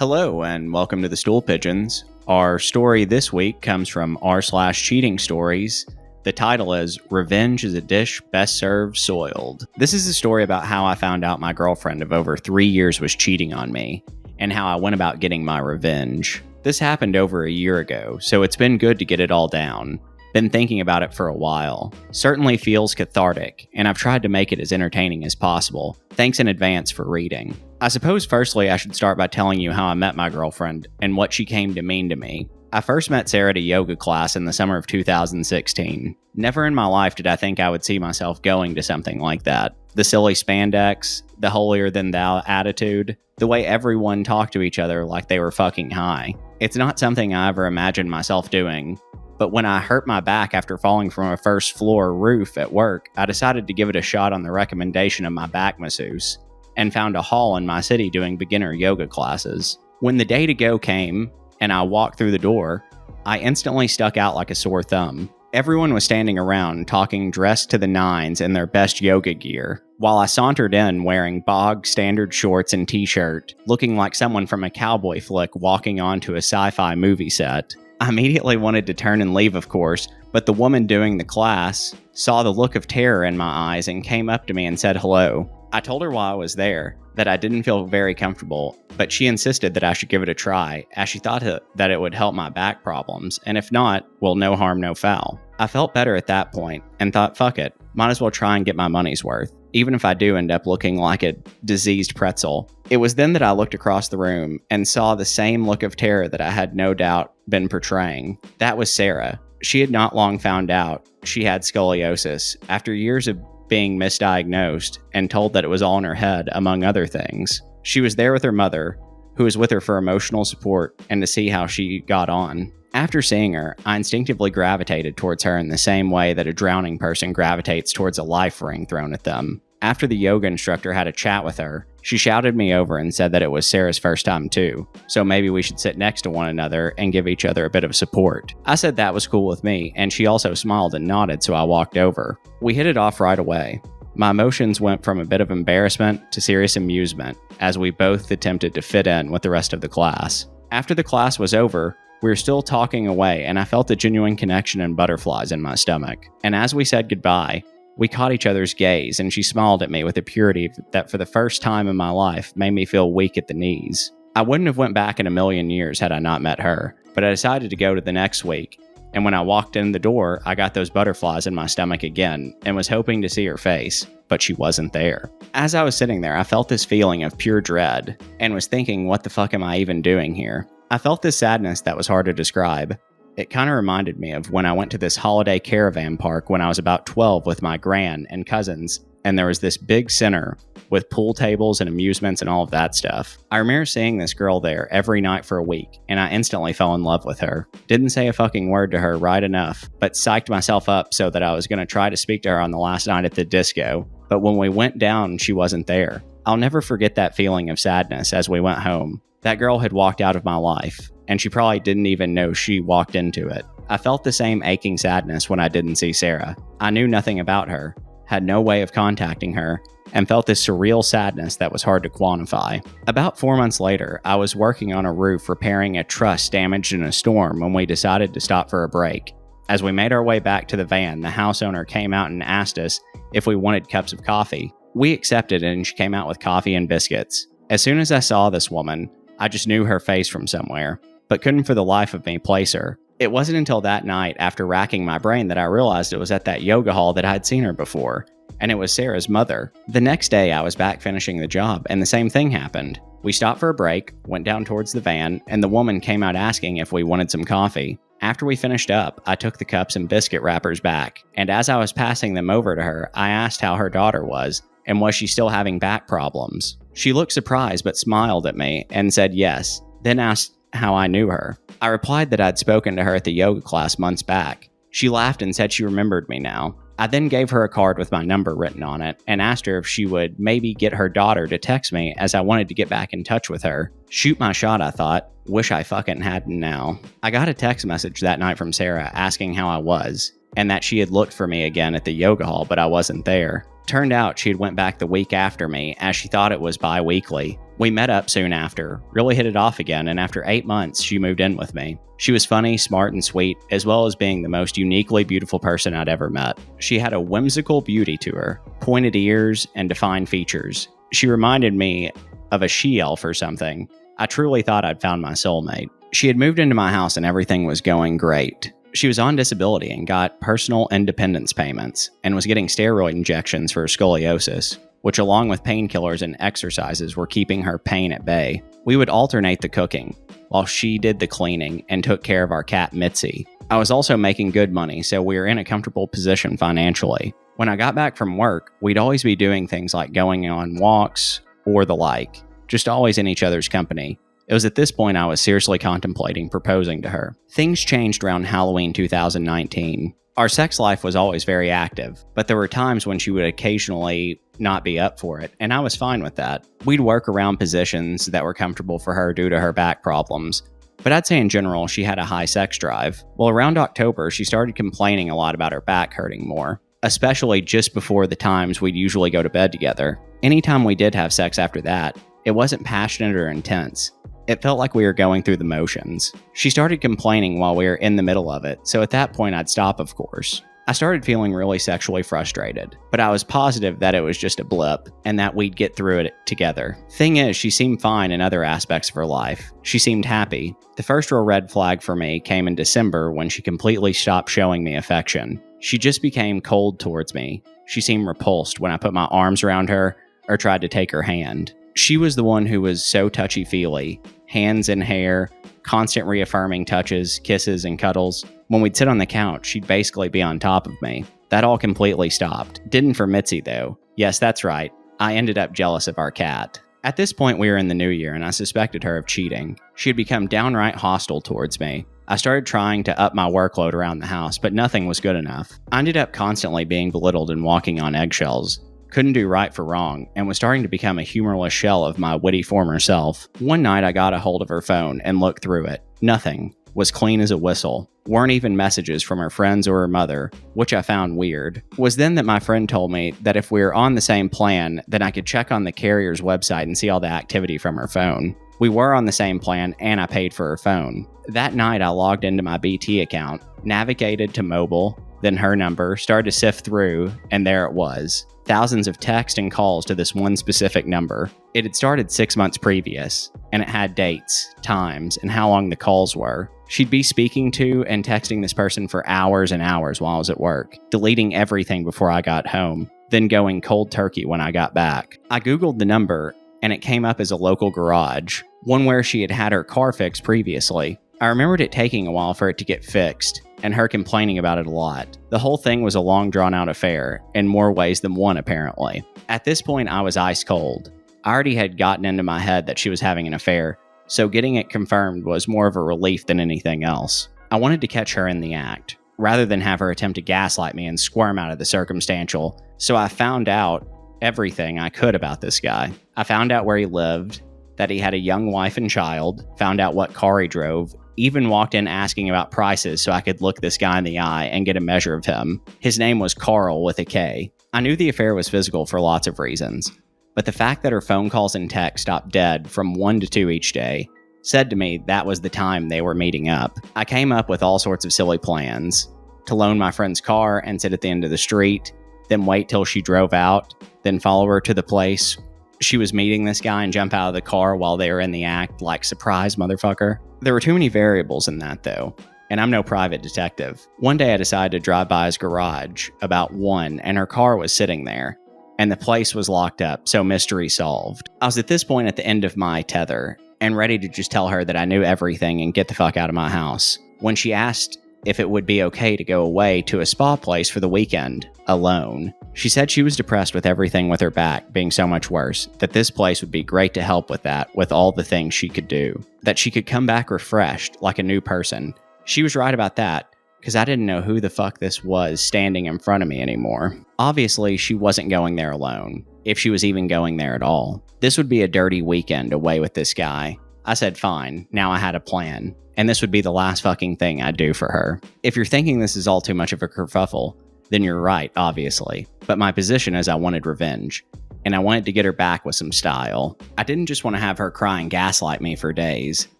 Hello and welcome to the Stool Pigeons. Our story this week comes from r/cheating stories. The title is Revenge is a Dish Best Served Soiled. This is a story about how I found out my girlfriend of over 3 years was cheating on me and how I went about getting my revenge. This happened over a year ago, so it's been good to get it all down. Been thinking about it for a while. Certainly feels cathartic, and I've tried to make it as entertaining as possible. Thanks in advance for reading. I suppose firstly I should start by telling you how I met my girlfriend and what she came to mean to me. I first met Sarah at a yoga class in the summer of 2016. Never in my life did I think I would see myself going to something like that. The silly spandex, the holier-than-thou attitude, the way everyone talked to each other like they were fucking high. It's not something I ever imagined myself doing. But when I hurt my back after falling from a first floor roof at work, I decided to give it a shot on the recommendation of my back masseuse and found a hall in my city doing beginner yoga classes. When the day to go came and I walked through the door, I instantly stuck out like a sore thumb. Everyone was standing around talking dressed to the nines in their best yoga gear, while I sauntered in wearing bog standard shorts and t-shirt, looking like someone from a cowboy flick walking onto a sci-fi movie set. I immediately wanted to turn and leave, of course, but the woman doing the class saw the look of terror in my eyes and came up to me and said hello. I told her while I was there that I didn't feel very comfortable, but she insisted that I should give it a try, as she thought that it would help my back problems, and if not, well, no harm, no foul. I felt better at that point and thought, fuck it, might as well try and get my money's worth, even if I do end up looking like a diseased pretzel. It was then that I looked across the room and saw the same look of terror that I had no doubt been portraying. That was Sarah. She had not long found out she had scoliosis after years of being misdiagnosed and told that it was all in her head, among other things. She was there with her mother, who was with her for emotional support and to see how she got on. After seeing her, I instinctively gravitated towards her in the same way that a drowning person gravitates towards a life ring thrown at them. After the yoga instructor had a chat with her, she shouted me over and said that it was Sarah's first time too, so maybe we should sit next to one another and give each other a bit of support. I said that was cool with me, and she also smiled and nodded, so I walked over. We hit it off right away. My emotions went from a bit of embarrassment to serious amusement, as we both attempted to fit in with the rest of the class. After the class was over, we were still talking away, and I felt a genuine connection and butterflies in my stomach. And as we said goodbye, we caught each other's gaze, and she smiled at me with a purity that for the first time in my life made me feel weak at the knees. I wouldn't have went back in a million years had I not met her, but I decided to go to the next week, and when I walked in the door, I got those butterflies in my stomach again and was hoping to see her face, but she wasn't there. As I was sitting there, I felt this feeling of pure dread and was thinking, what the fuck am I even doing here? I felt this sadness that was hard to describe. It kind of reminded me of when I went to this holiday caravan park when I was about 12 with my gran and cousins, and there was this big center with pool tables and amusements and all of that stuff. I remember seeing this girl there every night for a week, and I instantly fell in love with her. Didn't say a fucking word to her right enough, but psyched myself up so that I was going to try to speak to her on the last night at the disco. But when we went down, she wasn't there. I'll never forget that feeling of sadness as we went home. That girl had walked out of my life, and she probably didn't even know she walked into it. I felt the same aching sadness when I didn't see Sarah. I knew nothing about her, had no way of contacting her, and felt this surreal sadness that was hard to quantify. About 4 months later, I was working on a roof repairing a truss damaged in a storm when we decided to stop for a break. As we made our way back to the van, the house owner came out and asked us if we wanted cups of coffee. We accepted, and she came out with coffee and biscuits. As soon as I saw this woman, I just knew her face from somewhere, but couldn't for the life of me place her. It wasn't until that night, after racking my brain, that I realized it was at that yoga hall that I had seen her before, and it was Sarah's mother. The next day, I was back finishing the job, and the same thing happened. We stopped for a break, went down towards the van, and the woman came out asking if we wanted some coffee. After we finished up, I took the cups and biscuit wrappers back, and as I was passing them over to her, I asked how her daughter was, and was she still having back problems. She looked surprised but smiled at me and said yes, then asked how I knew her. I replied that I'd spoken to her at the yoga class months back. She laughed and said she remembered me now. I then gave her a card with my number written on it and asked her if she would maybe get her daughter to text me, as I wanted to get back in touch with her. Shoot my shot, I thought. Wish I fucking hadn't now. I got a text message that night from Sarah asking how I was, and that she had looked for me again at the yoga hall, but I wasn't there. Turned out she had went back the week after me, as she thought it was bi-weekly. We met up soon after, really hit it off again, and after 8 months, she moved in with me. She was funny, smart, and sweet, as well as being the most uniquely beautiful person I'd ever met. She had a whimsical beauty to her, pointed ears, and defined features. She reminded me of a she-elf or something. I truly thought I'd found my soulmate. She had moved into my house and everything was going great. She was on disability and got personal independence payments and was getting steroid injections for scoliosis, which along with painkillers and exercises were keeping her pain at bay. We would alternate the cooking, while she did the cleaning and took care of our cat Mitzi. I was also making good money, so we were in a comfortable position financially. When I got back from work, we'd always be doing things like going on walks or the like, just always in each other's company. It was at this point I was seriously contemplating proposing to her. Things changed around Halloween 2019. Our sex life was always very active, but there were times when she would occasionally not be up for it, and I was fine with that. We'd work around positions that were comfortable for her due to her back problems, but I'd say in general she had a high sex drive. Well, around October, she started complaining a lot about her back hurting more, especially just before the times we'd usually go to bed together. Anytime we did have sex after that, it wasn't passionate or intense. It felt like we were going through the motions. She started complaining while we were in the middle of it, so at that point I'd stop, of course. I started feeling really sexually frustrated, but I was positive that it was just a blip and that we'd get through it together. Thing is, she seemed fine in other aspects of her life. She seemed happy. The first real red flag for me came in December when she completely stopped showing me affection. She just became cold towards me. She seemed repulsed when I put my arms around her or tried to take her hand. She was the one who was so touchy-feely, hands and hair, constant reaffirming touches, kisses, and cuddles. When we'd sit on the couch, she'd basically be on top of me. That all completely stopped. Didn't for Mitzi, though. Yes, that's right. I ended up jealous of our cat. At this point, we were in the new year, and I suspected her of cheating. She had become downright hostile towards me. I started trying to up my workload around the house, but nothing was good enough. I ended up constantly being belittled and walking on eggshells. Couldn't do right for wrong, and was starting to become a humorless shell of my witty former self. One night I got a hold of her phone and looked through it. Nothing. Was clean as a whistle. Weren't even messages from her friends or her mother, which I found weird. It was then that my friend told me that if we were on the same plan, then I could check on the carrier's website and see all the activity from her phone. We were on the same plan, and I paid for her phone. That night I logged into my BT account, navigated to mobile, then her number, started to sift through, and there it was. Thousands of texts and calls to this one specific number. It had started 6 months previous, and it had dates, times, and how long the calls were. She'd be speaking to and texting this person for hours and hours while I was at work, deleting everything before I got home, then going cold turkey when I got back. I Googled the number, and it came up as a local garage, one where she had had her car fixed previously. I remembered it taking a while for it to get fixed, and her complaining about it a lot. The whole thing was a long drawn-out affair, in more ways than one apparently. At this point, I was ice cold. I already had gotten into my head that she was having an affair, so getting it confirmed was more of a relief than anything else. I wanted to catch her in the act, rather than have her attempt to gaslight me and squirm out of the circumstantial, so I found out everything I could about this guy. I found out where he lived, that he had a young wife and child, found out what car he drove, even walked in asking about prices so I could look this guy in the eye and get a measure of him. His name was Carl with a K. I knew the affair was physical for lots of reasons, but the fact that her phone calls and texts stopped dead from 1 to 2 each day said to me that was the time they were meeting up. I came up with all sorts of silly plans. To loan my friend's car and sit at the end of the street, then wait till she drove out, then follow her to the place she was meeting this guy and jump out of the car while they were in the act, like, surprise, motherfucker. There were too many variables in that, though, and I'm no private detective. One day I decided to drive by his garage, about 1, and her car was sitting there, and the place was locked up, so mystery solved. I was at this point at the end of my tether, and ready to just tell her that I knew everything and get the fuck out of my house, when she asked if it would be okay to go away to a spa place for the weekend, alone. She said she was depressed with everything with her back being so much worse, that this place would be great to help with that, with all the things she could do. That she could come back refreshed, like a new person. She was right about that, because I didn't know who the fuck this was standing in front of me anymore. Obviously, she wasn't going there alone, if she was even going there at all. This would be a dirty weekend away with this guy. I said fine, now I had a plan, and this would be the last fucking thing I'd do for her. If you're thinking this is all too much of a kerfuffle, then you're right, obviously. But my position is I wanted revenge, and I wanted to get her back with some style. I didn't just want to have her cry and gaslight me for days,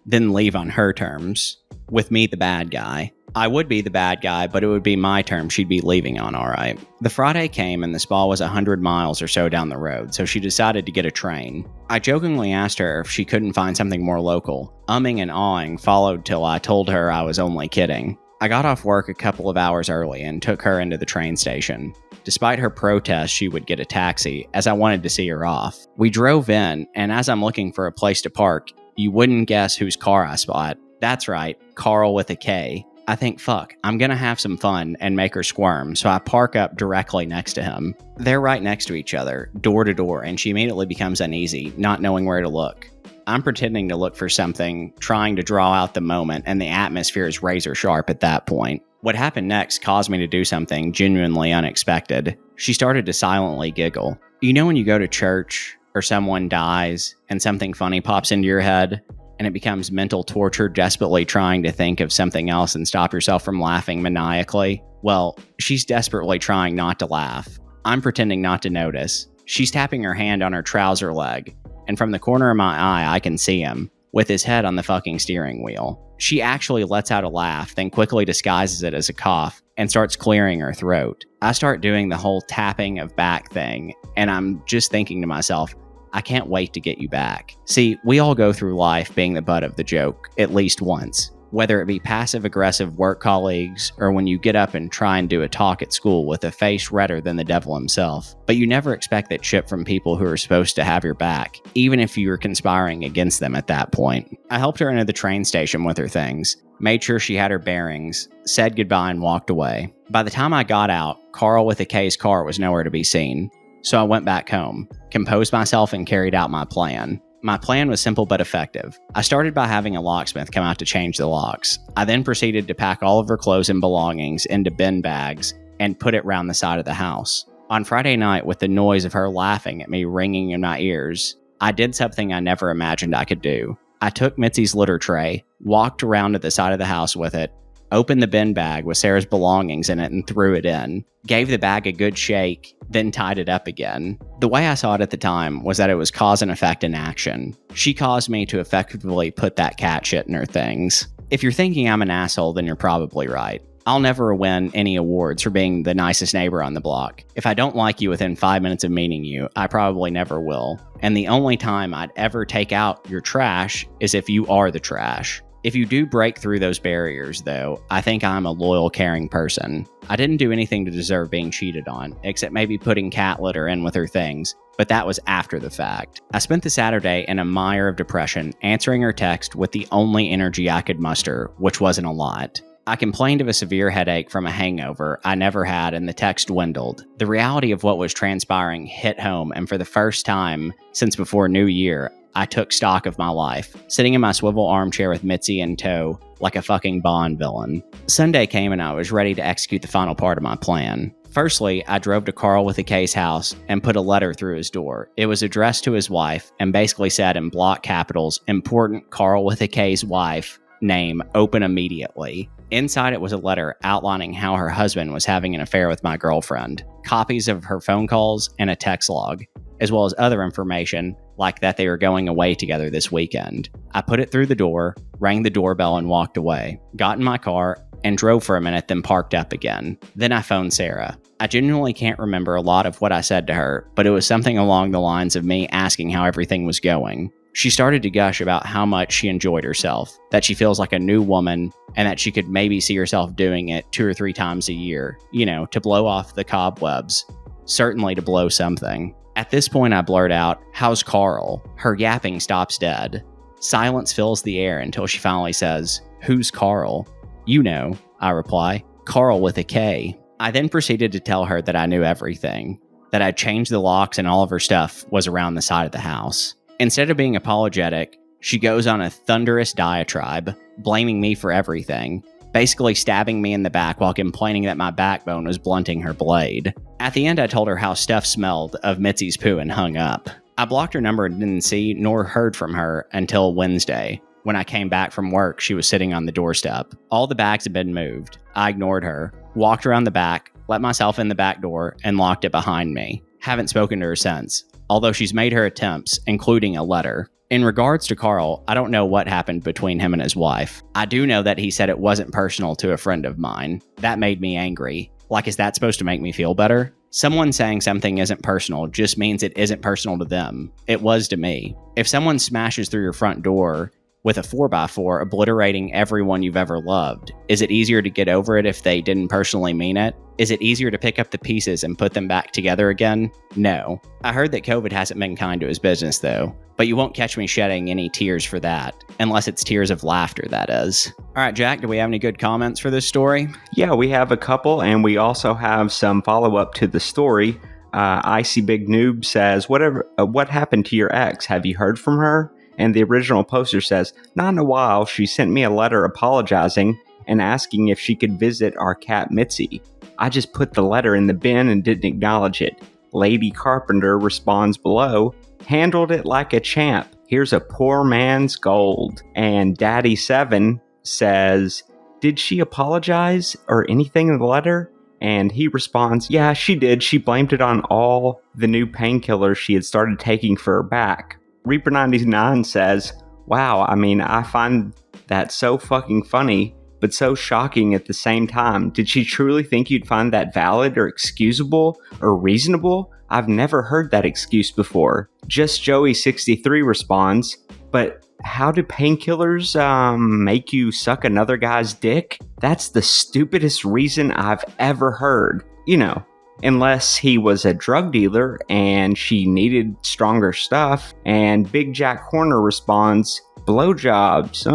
then leave on her terms, with me the bad guy. I would be the bad guy, but it would be my terms she'd be leaving on, alright. The Friday came and the spa was 100 miles or so down the road, so she decided to get a train. I jokingly asked her if she couldn't find something more local. Umming and awing followed till I told her I was only kidding. I got off work a couple of hours early and took her into the train station. Despite her protest, she would get a taxi, as I wanted to see her off. We drove in, and as I'm looking for a place to park, you wouldn't guess whose car I spot. That's right, Carl with a K. I think, fuck, I'm gonna have some fun and make her squirm, so I park up directly next to him. They're right next to each other, door to door, and she immediately becomes uneasy, not knowing where to look. I'm pretending to look for something, trying to draw out the moment, and the atmosphere is razor sharp at that point. What happened next caused me to do something genuinely unexpected. She started to silently giggle. You know when you go to church, or someone dies, and something funny pops into your head, and it becomes mental torture desperately trying to think of something else and stop yourself from laughing maniacally? Well, she's desperately trying not to laugh. I'm pretending not to notice. She's tapping her hand on her trouser leg, and from the corner of my eye, I can see him, with his head on the fucking steering wheel. She actually lets out a laugh, then quickly disguises it as a cough, and starts clearing her throat. I start doing the whole tapping of back thing, and I'm just thinking to myself, I can't wait to get you back. See, we all go through life being the butt of the joke, at least once. Whether it be passive-aggressive work colleagues, or when you get up and try and do a talk at school with a face redder than the devil himself. But you never expect that shit from people who are supposed to have your back, even if you're conspiring against them at that point. I helped her into the train station with her things, made sure she had her bearings, said goodbye and walked away. By the time I got out, Carl with a K's car was nowhere to be seen. So I went back home, composed myself, and carried out my plan. My plan was simple but effective. I started by having a locksmith come out to change the locks. I then proceeded to pack all of her clothes and belongings into bin bags and put it round the side of the house. On Friday night, with the noise of her laughing at me ringing in my ears, I did something I never imagined I could do. I took Mitzi's litter tray, walked around to the side of the house with it, opened the bin bag with Sarah's belongings in it and threw it in, gave the bag a good shake, then tied it up again. The way I saw it at the time was that it was cause and effect in action. She caused me to effectively put that cat shit in her things. If you're thinking I'm an asshole, then you're probably right. I'll never win any awards for being the nicest neighbor on the block. If I don't like you within 5 minutes of meeting you, I probably never will. And the only time I'd ever take out your trash is if you are the trash. If you do break through those barriers, though, I think I'm a loyal, caring person. I didn't do anything to deserve being cheated on, except maybe putting cat litter in with her things, but that was after the fact. I spent the Saturday in a mire of depression, answering her text with the only energy I could muster, which wasn't a lot. I complained of a severe headache from a hangover I never had, and the text dwindled. The reality of what was transpiring hit home, and for the first time since before New Year, I took stock of my life, sitting in my swivel armchair with Mitzi in tow, like a fucking Bond villain. Sunday came and I was ready to execute the final part of my plan. Firstly, I drove to Carl with a K's house and put a letter through his door. It was addressed to his wife and basically said in block capitals, "Important Carl with a K's wife, name, open immediately." Inside it was a letter outlining how her husband was having an affair with my girlfriend, copies of her phone calls, and a text log, as well as other information like that they were going away together this weekend. I put it through the door, rang the doorbell, and walked away. Got in my car and drove for a minute, then parked up again. Then I phoned Sarah. I genuinely can't remember a lot of what I said to her, but it was something along the lines of me asking how everything was going. She started to gush about how much she enjoyed herself, that she feels like a new woman, and that she could maybe see herself doing it 2 or 3 times a year, to blow off the cobwebs. Certainly to blow something. At this point, I blurt out, "How's Carl?" Her yapping stops dead. Silence fills the air until she finally says, "Who's Carl?" "You know," I reply, "Carl with a K." I then proceeded to tell her that I knew everything, that I'd changed the locks and all of her stuff was around the side of the house. Instead of being apologetic, she goes on a thunderous diatribe, blaming me for everything, basically stabbing me in the back while complaining that my backbone was blunting her blade. At the end, I told her how stuff smelled of Mitzi's poo and hung up. I blocked her number and didn't see nor heard from her until Wednesday. When I came back from work, she was sitting on the doorstep. All the bags had been moved. I ignored her, walked around the back, let myself in the back door, and locked it behind me. Haven't spoken to her since, although she's made her attempts, including a letter. In regards to Carl, I don't know what happened between him and his wife. I do know that he said it wasn't personal to a friend of mine. That made me angry. Like, is that supposed to make me feel better? Someone saying something isn't personal just means it isn't personal to them. It was to me. If someone smashes through your front door with a 4x4 obliterating everyone you've ever loved, is it easier to get over it if they didn't personally mean it? Is it easier to pick up the pieces and put them back together again? No. I heard that COVID hasn't been kind to his business though, but you won't catch me shedding any tears for that, unless it's tears of laughter, that is. All right, Jack, do we have any good comments for this story? Yeah, we have a couple, and we also have some follow-up to the story. Icy Big Noob says, what happened to your ex? Have you heard from her? And the original poster says, not in a while. She sent me a letter apologizing and asking if she could visit our cat Mitzi. I just put the letter in the bin and didn't acknowledge it. Lady Carpenter responds below, handled it like a champ. Here's a poor man's gold. And Daddy7 says, did she apologize or anything in the letter? And he responds, yeah, she did. She blamed it on all the new painkillers she had started taking for her back. Reaper99 says, wow, I find that so fucking funny, but so shocking at the same time. Did she truly think you'd find that valid or excusable or reasonable? I've never heard that excuse before. Just Joey63 responds, but how do painkillers make you suck another guy's dick? That's the stupidest reason I've ever heard. Unless he was a drug dealer and she needed stronger stuff. And Big Jack Horner responds, blowjobs,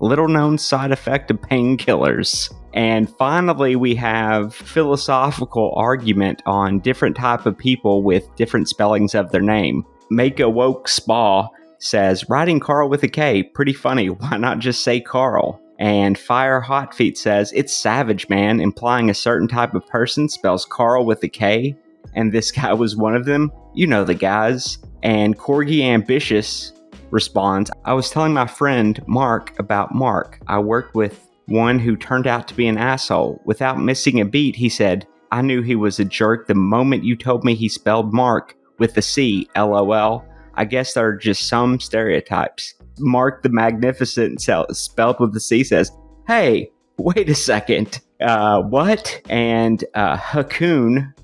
little known side effect of painkillers. And finally, we have philosophical argument on different type of people with different spellings of their name. Make a Woke Spa says, writing Carl with a K, pretty funny. Why not just say Carl? And Fire Hot Feet says, it's savage, man, implying a certain type of person spells Carl with a K. And this guy was one of them. You know the guys. And Corgi Ambitious responds, I was telling my friend Mark about Mark. I worked with one who turned out to be an asshole. Without missing a beat, he said, I knew he was a jerk the moment you told me he spelled Mark with a C, LOL. I guess there are just some stereotypes. Mark the Magnificent, spelled with the C, says, hey, wait a second. What? And Hakoon,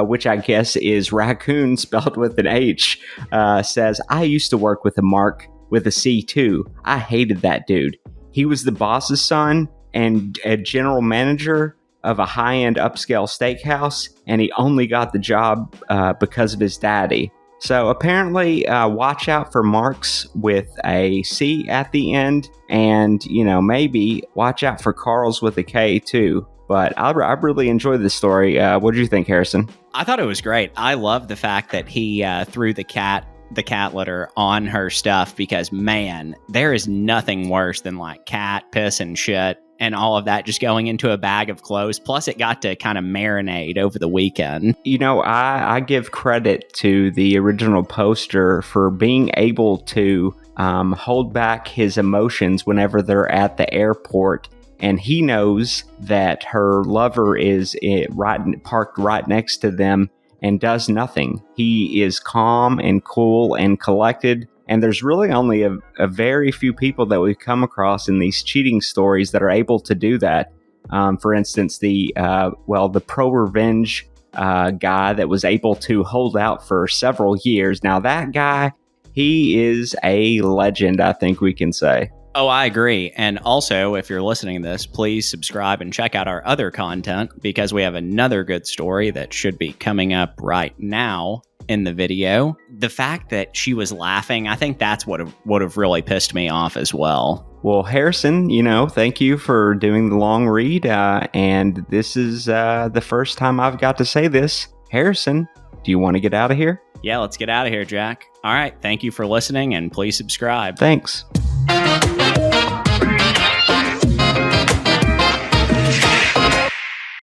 which I guess is raccoon spelled with an H, says, I used to work with a Mark with a C too. I hated that dude. He was the boss's son and a general manager of a high-end upscale steakhouse, and he only got the job because of his daddy. So apparently, watch out for Marks with a C at the end, and, maybe watch out for Carls with a K too. But I really enjoyed this story. What did you think, Harrison? I thought it was great. I love the fact that he threw the cat litter on her stuff, because, man, there is nothing worse than like cat piss and shit and all of that just going into a bag of clothes. Plus, it got to kind of marinate over the weekend. I give credit to the original poster for being able to hold back his emotions whenever they're at the airport. And he knows that her lover is parked right next to them and does nothing. He is calm and cool and collected. And there's really only a very few people that we've come across in these cheating stories that are able to do that. For instance, the pro-revenge guy that was able to hold out for several years. Now, that guy, he is a legend, I think we can say. Oh, I agree. And also, if you're listening to this, please subscribe and check out our other content, because we have another good story that should be coming up right now in the video. The fact that she was laughing, I think that's what would have really pissed me off as well. Well, Harrison, thank you for doing the long read. And this is the first time I've got to say this. Harrison, do you want to get out of here? Yeah, let's get out of here, Jack. All right. Thank you for listening, and please subscribe. Thanks.